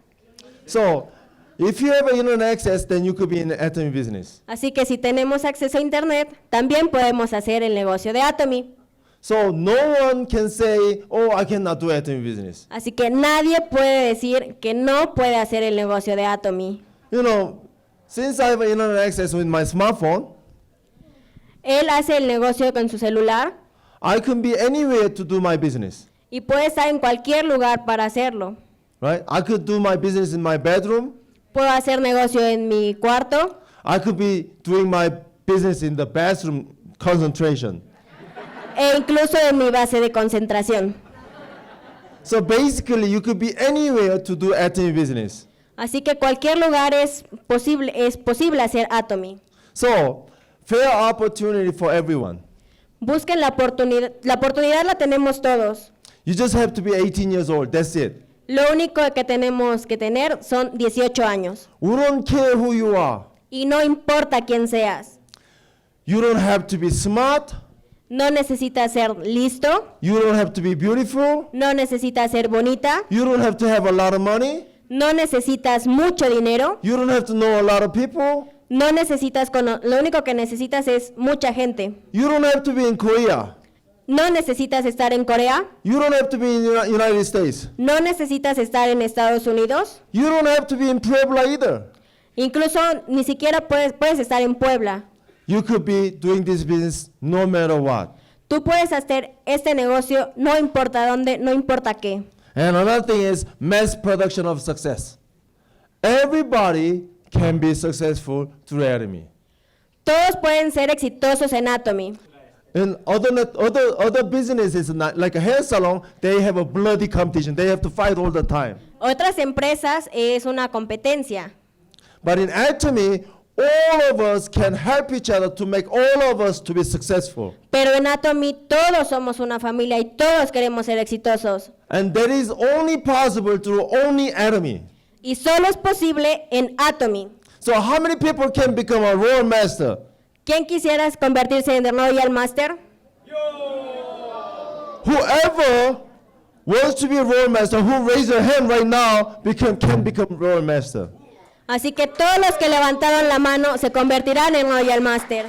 So, if you have a internet access, then you could be in the Atomy business. Así que si tenemos acceso a internet, también podemos hacer el negocio de Atomy. So no one can say, oh, I cannot do Atomy business. Así que nadie puede decir que no puede hacer el negocio de Atomy. You know, since I have internet access with my smartphone, Él hace el negocio con su celular I can be anywhere to do my business, y puede estar en cualquier lugar para hacerlo. right? I could do my business in my bedroom. Puedo hacer negocio en mi cuarto, I could be doing my business in the bathroom concentration. e incluso en mi base de concentración. So basically, you could be anywhere to do Atomy business. Así que cualquier lugar es posible hacer Atomy. So, fair opportunity for everyone. Busquen la oportunidad la tenemos todos. You just have to be 18 years old, that's it. Lo único que tenemos que tener son 18 años. We don't care who you are. Y no importa quién seas. You don't have to be smart. No necesitas ser listo, You don't have to be beautiful. no necesitas ser bonita, You don't have to have a lot of money. no necesitas mucho dinero, You don't have to know a lot of people. no necesitas lo único que necesitas es mucha gente. You don't have to be in Korea. No necesitas estar en Corea, You don't have to be in the United States. no necesitas estar en Estados Unidos, You don't have to be in Puebla either. incluso ni siquiera puedes estar en Puebla. You could be doing this business no matter what. Tú puedes hacer este negocio no importa dónde, no importa qué. And another thing is mass production of success. Everybody can be successful through Atomy. Todos pueden ser exitosos en Atomy. In other businesses, like a hair salon, they have a bloody competition. They have to fight all the time. Otras empresas es una competencia. But in Atomy, all of us can help each other to make all of us to be successful. Pero en Atomy todos somos una familia y todos queremos ser exitosos. And that is only possible through only Atomy. Y solo es posible en Atomy. So how many people can become a Royal Master? ¿Quién quisiera convertirse en el Royal Master? Whoever wants to be a Royal Master, who raise their hand right now, can become Royal Master. Así que todos los que levantaron la mano se convertirán en Royal Master.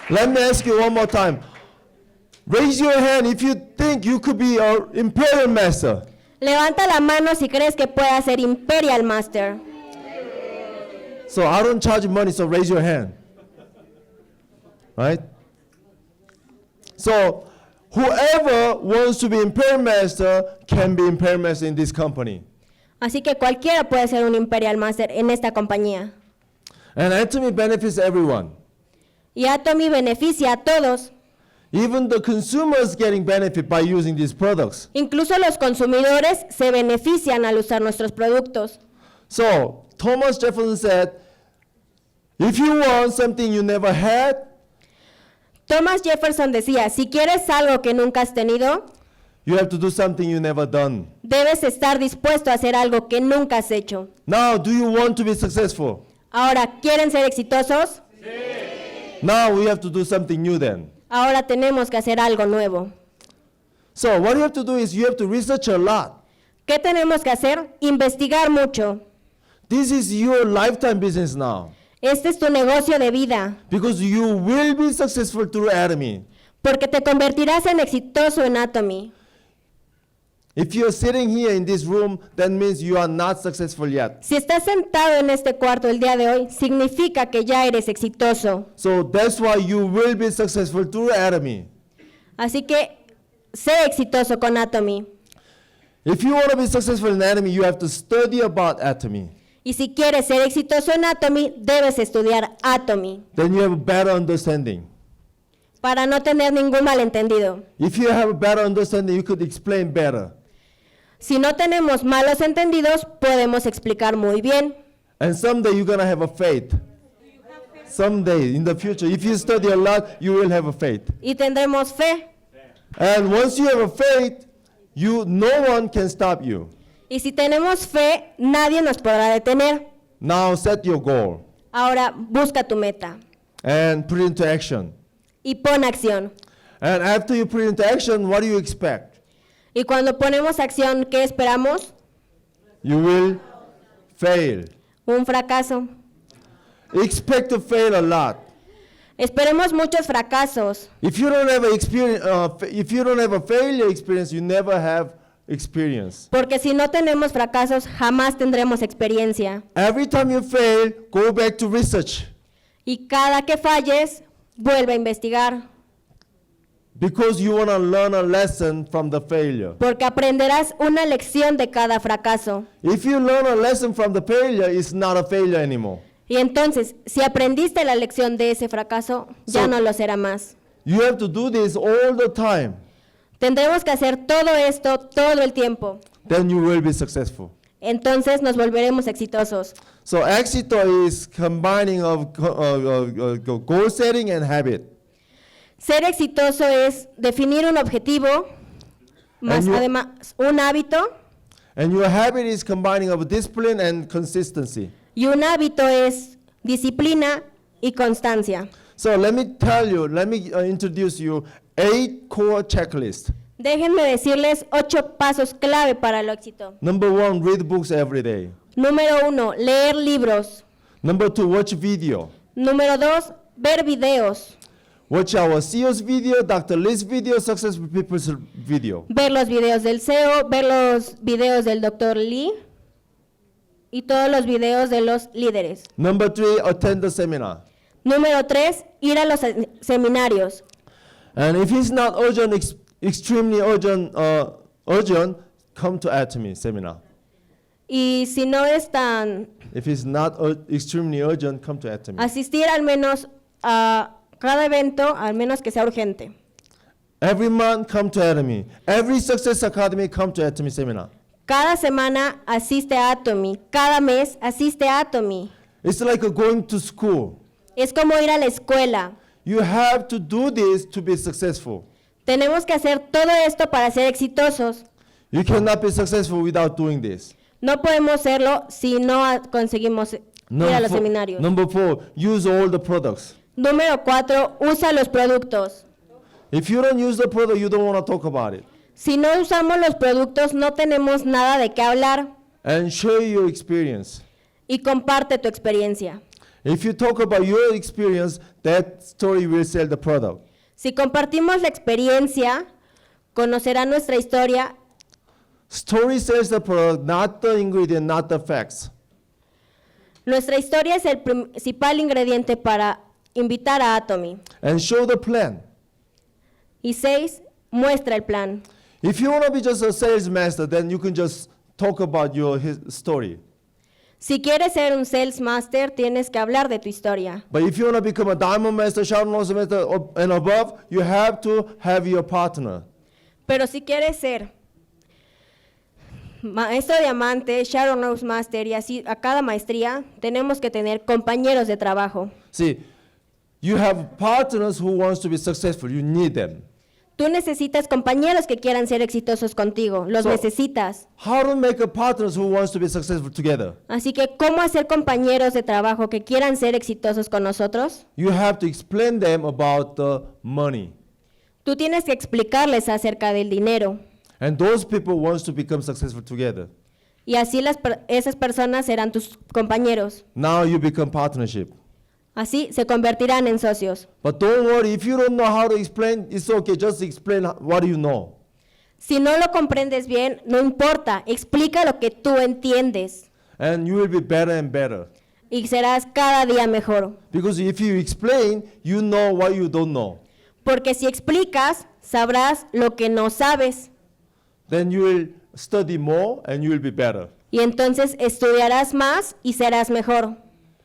Let me ask you one more time. Raise your hand if you think you could be an Imperial Master. Levanta la mano si crees que puedas ser Imperial Master. So I don't charge money, so raise your hand. Right? So whoever wants to be Imperial Master can be Imperial Master in this company. Así que cualquiera puede ser un Imperial Master en esta compañía. And Atomy benefits everyone. Y Atomy beneficia a todos. Even the consumers getting benefit by using these products. Incluso los consumidores se benefician al usar nuestros productos. So Thomas Jefferson said, if you want something you never had, Thomas Jefferson decía, si quieres algo que nunca has tenido, you have to do something you never done. debes estar dispuesto a hacer algo que nunca has hecho. Now, do you want to be successful? Ahora, ¿quieren ser exitosos? Now we have to do something new then. Ahora tenemos que hacer algo nuevo. So what you have to do is you have to research a lot. ¿Qué tenemos que hacer? Investigar mucho. This is your lifetime business now. Este es tu negocio de vida, Because you will be successful through Atomy. porque te convertirás en exitoso en Atomy. If you're sitting here in this room, that means you are not successful yet. Si estás sentado en este cuarto el día de hoy, significa que ya eres exitoso. So that's why you will be successful through Atomy. Así que sé exitoso con Atomy. If you want to be successful in Atomy, you have to study about Atomy. Y si quieres ser exitoso en Atomy, debes estudiar Atomy Then you have a better understanding. para no tener ningún malentendido. If you have a better understanding, you could explain better. Si no tenemos malos entendidos, podemos explicar muy bien. And someday you're going to have a faith. Someday in the future, if you study a lot, you will have a faith. Y tendremos fe. And once you have a faith, no one can stop you. Y si tenemos fe, nadie nos podrá detener. Now set your goal Ahora busca tu meta and put it into action. y pon acción. And after you put it into action, what do you expect? Y cuando ponemos acción, ¿qué esperamos? You will fail. Un fracaso. Expect to fail a lot. Esperemos muchos fracasos. If you don't have a experience, if you don't have a failure experience, you never have experience. Porque si no tenemos fracasos, jamás tendremos experiencia. Every time you fail, go back to research. Y cada que falles, vuelve a investigar. Because you want to learn a lesson from the failure. Porque aprenderás una lección de cada fracaso. If you learn a lesson from the failure, it's not a failure anymore. Y entonces, si aprendiste la lección de ese fracaso, ya So- no lo será más. You have to do this all the time. Tendremos que hacer todo esto todo el tiempo. Then you will be successful. Entonces nos volveremos exitosos. So éxito is combining of goal setting and habit. Ser exitoso es definir un objetivo, más you- además un hábito, And your habit is combining of discipline and consistency. y un hábito es disciplina y constancia. So let me introduce you 8 core checklists. Déjenme decirles 8 pasos clave para el éxito. Number 1, read books every day. Número 1, leer libros. Number 2, watch video. Número 2, ver videos. Watch our CEO's video, Dr. Lee's video, Successful People's video. Ver los videos del CEO, ver los videos del Dr. Lee y todos los videos de los líderes. Number 3, attend the seminar. Número 3, ir a los seminarios. And if it's not urgent, extremely urgent, come to Atomy seminar. Y si no es tan If it's not extremely urgent, come to Atomy. Asistir al menos a cada evento, al menos que sea urgente. Every month, come to Atomy. Every Success Academy, come to Atomy seminar. Cada semana asiste a Atomy. Cada mes asiste a Atomy. It's like going to school. Es como ir a la escuela. You have to do this to be successful. Tenemos que hacer todo esto para ser exitosos. You cannot be successful without doing this. No podemos serlo si no conseguimos ir a los seminarios. Number 4, use all the products. Número 4, usa los productos. If you don't use the product, you don't want to talk about it. Si no usamos los productos, no tenemos nada de qué hablar. And share your experience. Y comparte tu experiencia. If you talk about your experience, that story will sell the product. Si compartimos la experiencia, conocerán nuestra historia. Story sells the product, not the ingredient, not the facts. Nuestra historia es el principal ingrediente para invitar a Atomy. And show the plan. Y 6, muestra el plan. If you want to be just a sales master, then you can just talk about your story. Si quieres ser un sales master, tienes que hablar de tu historia. But if you want to become a diamond master, shadow master, and above, you have to have your partner. Pero si quieres ser maestro diamante, Shadow Nose Master y así a cada maestría, tenemos que tener compañeros de trabajo. See, you have partners who wants to be successful. You need them. Tú necesitas compañeros que quieran ser exitosos contigo, los So- necesitas. How to make a partners who wants to be successful together? Así que, ¿cómo hacer compañeros de trabajo que quieran ser exitosos con nosotros? You have to explain them about the money. Tú tienes que explicarles acerca del dinero. And those people wants to become successful together. Y así esas personas serán tus compañeros. Now you become partnership. Así se convertirán en socios. But don't worry, if you don't know how to explain, it's okay, just explain what you know. Si no lo comprendes bien, no importa, explica lo que tú entiendes And you will be better and better. y serás cada día mejor. Because if you explain, you know what you don't know. Porque si explicas, sabrás lo que no sabes Then you will study more and you will be better. y entonces estudiarás más y serás mejor.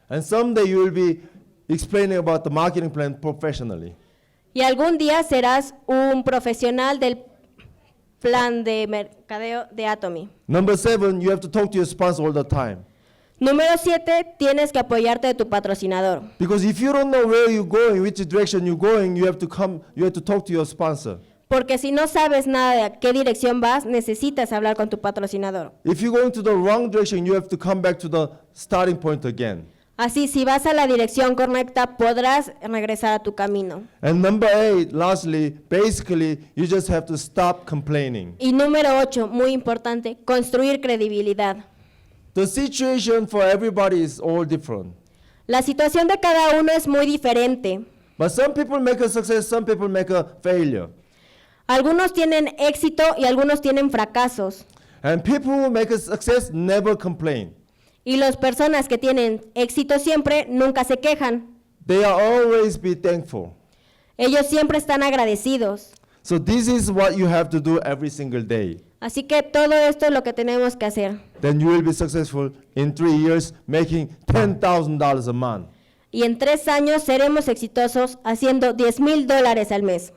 And someday you will be explaining about the marketing plan professionally. Y algún día serás un profesional del plan de mercadeo de Atomy. Number 7, you have to talk to your sponsor all the time. Número 7, tienes que apoyarte de tu patrocinador. Because if you don't know where you're going, which direction you're going, you have to talk to your sponsor. Porque si no sabes nada de a qué dirección vas, necesitas hablar con tu patrocinador. If you're going to the wrong direction, you have to come back to the starting point again. Así, si vas a la dirección correcta, podrás regresar a tu camino. And number 8, lastly, basically, you just have to stop complaining. Y número 8, muy importante, construir credibilidad. The situation for everybody is all different. La situación de cada uno es muy diferente. But some people make a success, some people make a failure. Algunos tienen éxito y algunos tienen fracasos. And people who make a success never complain. Y las personas que tienen éxito siempre nunca se quejan. They are always be thankful. Ellos siempre están agradecidos. So this is what you have to do every single day. Así que todo esto es lo que tenemos que hacer. Then you will be successful in 3 years, making $10,000 a month. Y en 3 años seremos exitosos haciendo $10,000 al mes.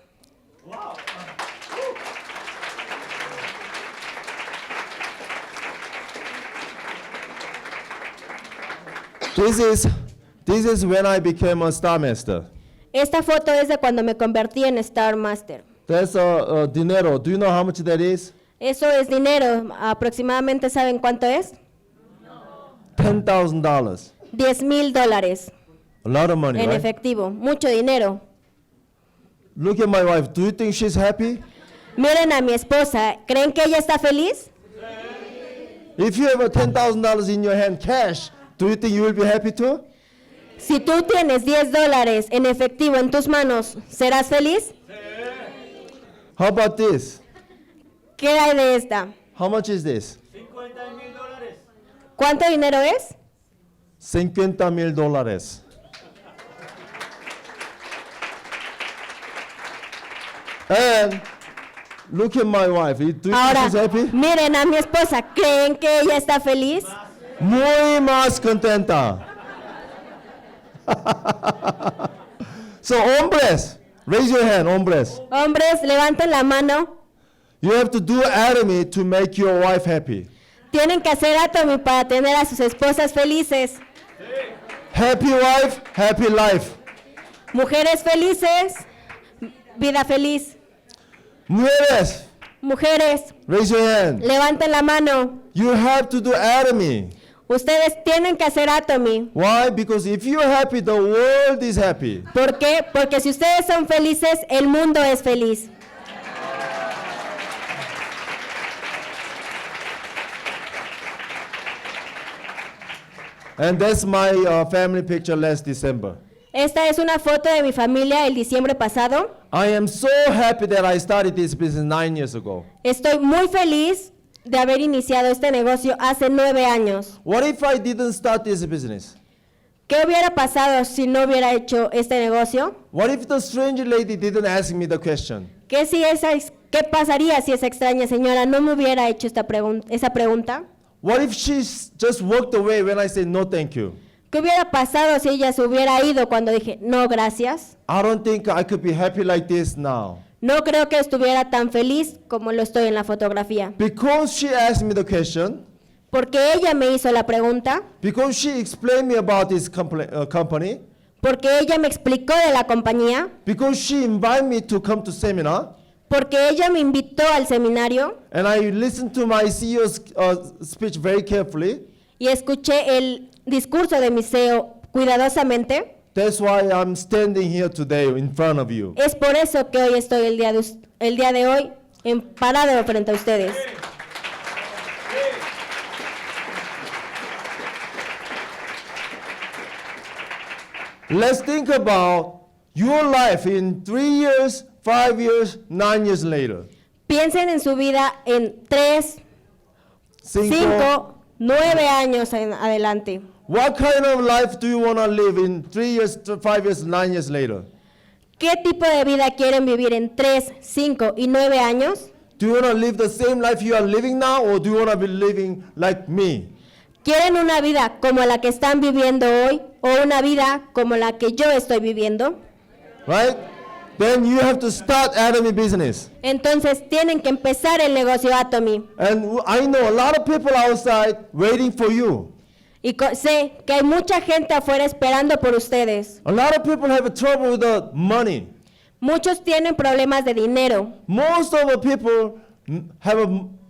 This is when I became a Star Master. Esta foto es de cuando me convertí en Star Master. That's dinero. Do you know how much that is? Eso es dinero. Aproximadamente, ¿saben cuánto es? $10,000. $10,000 A lot of money, en right? efectivo. Mucho dinero. Look at my wife. Do you think she's happy? Miren a mi esposa. ¿Creen que ella está feliz? If you have a $10,000 in your hand, cash, do you think you will be happy too? Si tú tienes $10 en efectivo en tus manos, ¿serás feliz? How about this? ¿Qué hay de esta? How much is this? ¿Cuánto dinero es? $50,000. And look at my wife. Do you think Ahora, she's happy? miren a mi esposa. ¿Creen que ella está feliz? Muy más contenta. So, hombres, raise your hand, hombres. Hombres, levanten la mano. You have to do Atomy to make your wife happy. Tienen que hacer Atomy para tener a sus esposas felices. Happy wife, happy life. Mujeres felices, vida feliz. Mujeres, Mujeres, raise your hand. levanten la mano. You have to do Atomy. Ustedes tienen que hacer Atomy. Why? Because if you're happy, the world is happy. ¿Por qué? Porque si ustedes son felices, el mundo es feliz. And that's my family picture last December. Esta es una foto de mi familia el diciembre pasado. I am so happy that I started this business 9 years ago. Estoy muy feliz de haber iniciado este negocio hace 9 años. What if I didn't start this business? ¿Qué hubiera pasado si no hubiera hecho este negocio? What if the strange lady didn't ask me the question? ¿Qué pasaría si esa extraña señora no me hubiera hecho esa pregunta? What if she just walked away when I said no thank you? ¿Qué hubiera pasado si ella se hubiera ido cuando dije no gracias? I don't think I could be happy like this now. No creo que estuviera tan feliz como lo estoy en la fotografía. Because she asked me the question, Porque ella me hizo la pregunta, because she explained me about this company, porque ella me explicó de la compañía, because she invited me to come to seminar, porque ella me invitó al seminario and I listened to my CEO's speech very carefully. y escuché el discurso de mi CEO cuidadosamente. That's why I'm standing here today in front of you. Es por eso que hoy estoy el día de hoy parado frente a ustedes. Let's think about your life in 3 years, 5 years, 9 years later. Piensen en su vida en 3, 5, 9 años en adelante. What kind of life do you want to live in 3 years, 5 years, 9 years later? ¿Qué tipo de vida quieren vivir en 3, 5 y 9 años? Do you want to live the same life you are living now, or do you want to be living like me? ¿Quieren una vida como la que están viviendo hoy o una vida como la que yo estoy viviendo? Right? Then you have to start Atomy business. Entonces tienen que empezar el negocio Atomy. And I know a lot of people outside waiting for you. Y sé que hay mucha gente afuera esperando por ustedes. A lot of people have trouble with the money. Muchos tienen problemas de dinero. Most of the people have a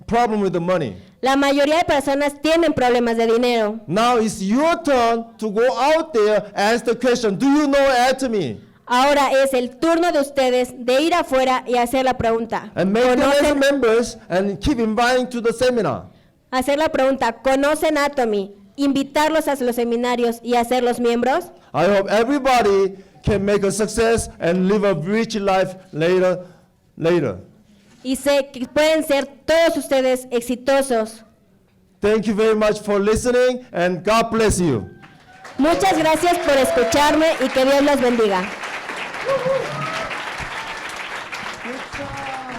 problem with the money. La mayoría de personas tienen problemas de dinero. Now it's your turn to go out there and ask the question, do you know Atomy? Ahora es el turno de ustedes de ir afuera y hacer la pregunta. And make them as members and keep inviting to the seminar. Hacer la pregunta, ¿conocen Atomy? Invitarlos a los seminarios y hacerlos miembros. I hope everybody can make a success and live a rich life later. Y sé que pueden ser todos ustedes exitosos. Thank you very much for listening and God bless you. Muchas gracias por escucharme y que Dios los bendiga. Good job.